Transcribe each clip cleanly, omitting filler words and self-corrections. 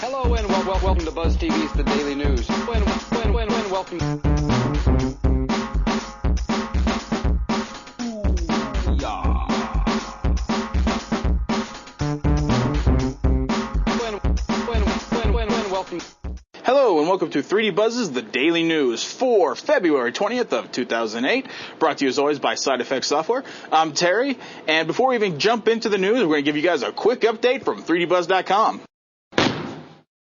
Hello and welcome to BuzzTV's The Daily News. Welcome. Welcome. Hello and welcome to 3D Buzz's The Daily News for February 20th of 2008, brought to you as always by Side Effects Software. I'm Terry, and before we even jump into the news, we're going to give you guys a quick update from 3dbuzz.com.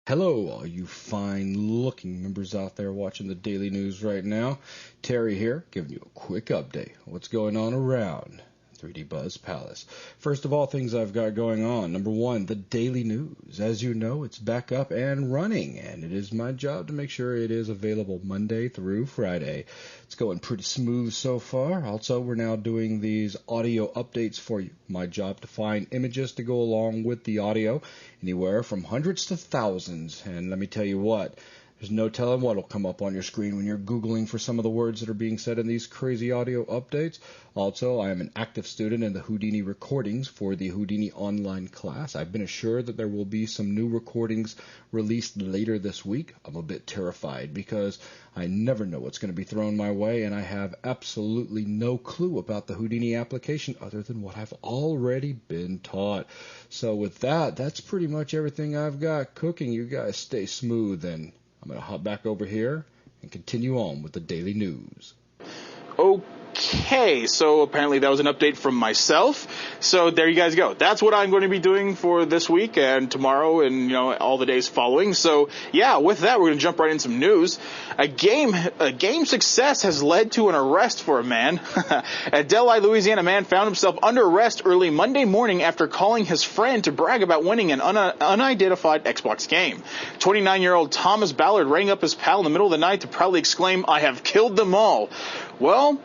Hello, all you fine-looking members out there watching the Daily News right now. Terry here, giving you a quick update. What's going on around 3D Buzz Palace? First of all, things I've got going on. Number one, the Daily News. As you know, it's back up and running, and it is my job to make sure it is available Monday through Friday. It's going pretty smooth so far. Also, we're now doing these audio updates for you. My job to find images to go along with the audio, anywhere from hundreds to thousands. And let me tell you what, there's no telling what will come up on your screen when you're Googling for some of the words that are being said in these crazy audio updates. Also, I am an active student in the Houdini recordings for the Houdini online class. I've been assured that there will be some new recordings released later this week. I'm a bit terrified because I never know what's going to be thrown my way, and I have absolutely no clue about the Houdini application other than what I've already been taught. So with that, that's pretty much everything I've got cooking. You guys stay smooth, and I'm going to hop back over here and continue on with the Daily News. Okay, so apparently that was an update from myself. So there you guys go. That's what I'm going to be doing for this week and tomorrow and, all the days following. So, yeah, with that, we're going to jump right in some news. A game success has led to an arrest for a man. At Delhi, Louisiana, a man found himself under arrest early Monday morning after calling his friend to brag about winning an unidentified Xbox game. 29-year-old Thomas Ballard rang up his pal in the middle of the night to proudly exclaim, "I have killed them all." Well,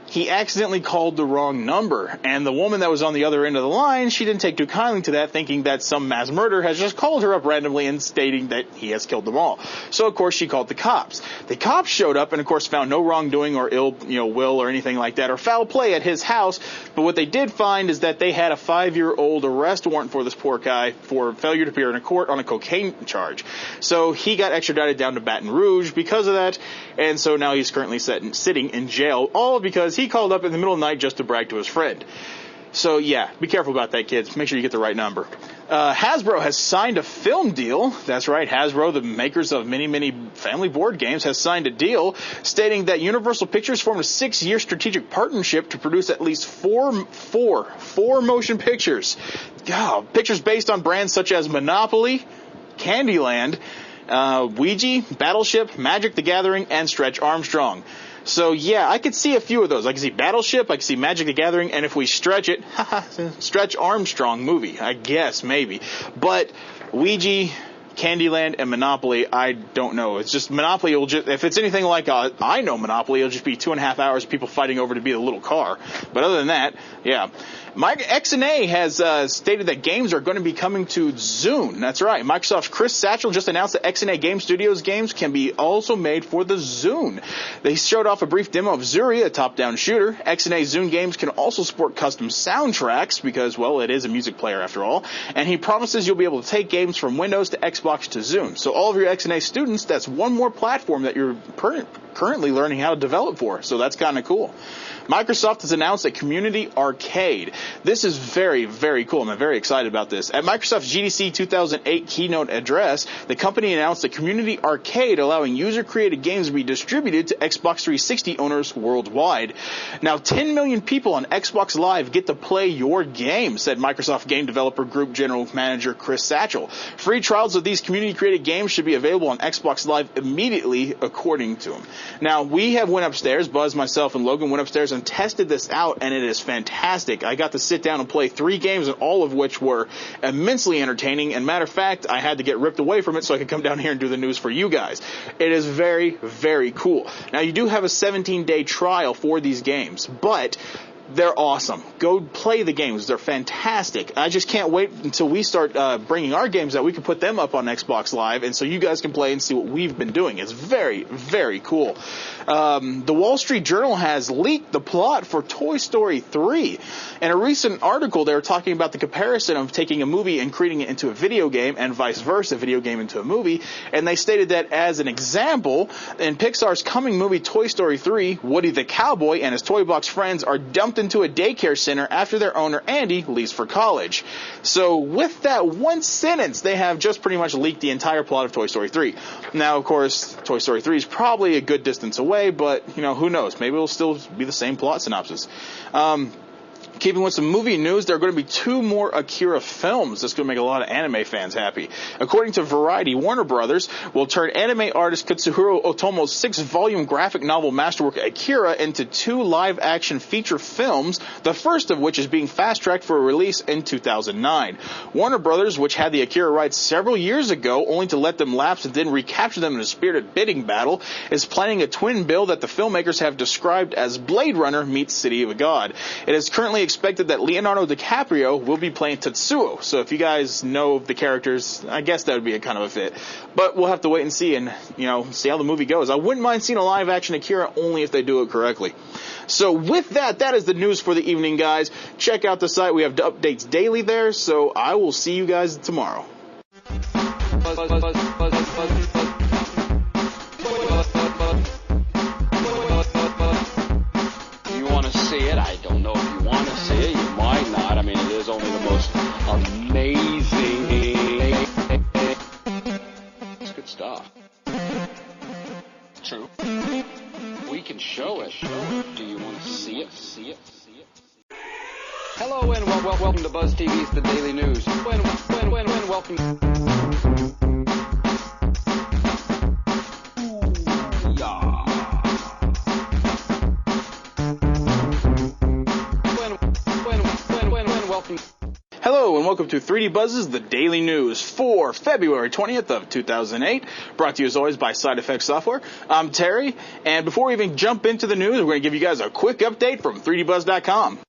he accidentally called the wrong number, and the woman that was on the other end of the line, she didn't take too kindly to that, thinking that some mass murderer has just called her up randomly and stating that he has killed them all. So, of course, she called the cops. The cops showed up and, of course, found no wrongdoing or ill, will or anything like that, or foul play at his house. But what they did find is that they had a 5-year-old arrest warrant for this poor guy for failure to appear in a court on a cocaine charge. So he got extradited down to Baton Rouge because of that, and so now he's currently sitting in jail, all because he called up in the middle of the night just to brag to his friend. So, yeah, be careful about that, kids. Make sure you get the right number. Hasbro has signed a film deal. That's right, Hasbro, the makers of many family board games, has signed a deal stating that Universal Pictures formed a 6-year strategic partnership to produce at least four motion pictures. Pictures based on brands such as Monopoly, Candyland, Ouija, Battleship, Magic the Gathering, and Stretch Armstrong. So, yeah, I could see a few of those. I could see Battleship, I could see Magic the Gathering, and if we stretch it, Stretch Armstrong movie, I guess, maybe. But Ouija, Candyland, and Monopoly, I don't know. It's just Monopoly will just, if it's anything like I know Monopoly, it'll just be 2.5 hours of people fighting over to be the little car. But other than that, yeah. XNA has stated that games are going to be coming to Zune. That's right. Microsoft's Chris Satchell just announced that XNA Game Studios games can be also made for the Zune. They showed off a brief demo of Zuri, a top-down shooter. XNA Zune games can also support custom soundtracks because, well, it is a music player after all. And he promises you'll be able to take games from Windows to Xbox to Zune. So all of your XNA students, that's one more platform that you're currently learning how to develop for. So that's kind of cool. Microsoft has announced a Community Arcade. This is very, very cool. I'm very excited about this. At Microsoft's GDC 2008 keynote address, the company announced a Community Arcade allowing user-created games to be distributed to Xbox 360 owners worldwide. Now, 10 million people on Xbox Live get to play your game, said Microsoft Game Developer Group General Manager Chris Satchell. Free trials of these community-created games should be available on Xbox Live immediately, according to him. Now, we have went upstairs, Buzz, myself, and Logan went upstairs and tested this out, and it is fantastic. I got to sit down and play 3 games, and all of which were immensely entertaining. And matter of fact, I had to get ripped away from it so I could come down here and do the news for you guys. It is very, very cool. Now, you do have a 17-day trial for these games, but They're awesome. Go play the games. They're fantastic. I just can't wait until we start bringing our games out. We can put them up on Xbox Live, and so you guys can play and see what we've been doing. It's very, very cool. The Wall Street Journal has leaked the plot for Toy Story 3. In a recent article, they were talking about the comparison of taking a movie and creating it into a video game and vice versa, a video game into a movie. And they stated that as an example, in Pixar's coming movie Toy Story 3, Woody the Cowboy and his Toy Box friends are dumped into a daycare center after their owner, Andy, leaves for college. So with that one sentence, they have just pretty much leaked the entire plot of Toy Story 3. Now, of course, Toy Story 3 is probably a good distance away, but, who knows? Maybe it'll still be the same plot synopsis. Keeping with some movie news, there are going to be 2 more Akira films. That's going to make a lot of anime fans happy. According to Variety, Warner Brothers will turn anime artist Katsuhiro Otomo's 6-volume graphic novel masterwork Akira into 2 live-action feature films, the first of which is being fast-tracked for a release in 2009. Warner Brothers, which had the Akira rights several years ago, only to let them lapse and then recapture them in a spirited bidding battle, is planning a twin bill that the filmmakers have described as Blade Runner meets City of a God. It is currently expected that Leonardo DiCaprio will be playing Tetsuo. So if you guys know the characters, I guess that would be a kind of a fit. But we'll have to wait and see and, see how the movie goes. I wouldn't mind seeing a live action Akira only if they do it correctly. So with that is the news for the evening, guys. Check out the site. We have updates daily there. So I will see you guys tomorrow. You want to see it? I don't know if you want to see it. You might not. I mean, it is only the most amazing. It's good stuff. True. We can show it. Do you want to see it? See it? See it? Hello and welcome to BuzzTV's The Daily News. Welcome. Hello and welcome to 3D Buzz's The Daily News for February 20th of 2008, brought to you as always by Side Effects Software. I'm Terry, and before we even jump into the news, we're going to give you guys a quick update from 3dbuzz.com.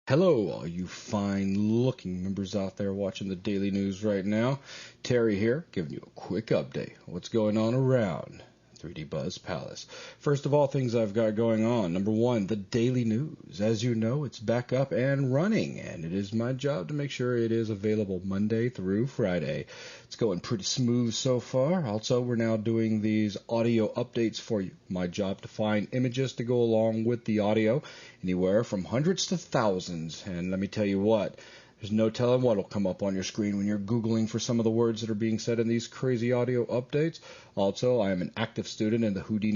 Hello, all you fine-looking members out there watching the Daily News right now. Terry here, giving you a quick update. What's going on around 3D Buzz Palace. First of all, things I've got going on. Number 1, the Daily News. As you know, it's back up and running, and it is my job to make sure it is available Monday through Friday. It's going pretty smooth so far. Also, we're now doing these audio updates for you. My job to find images to go along with the audio, anywhere from hundreds to thousands. And let me tell you what, there's no telling what will come up on your screen when you're Googling for some of the words that are being said in these crazy audio updates. Also, I am an active student in the Houdini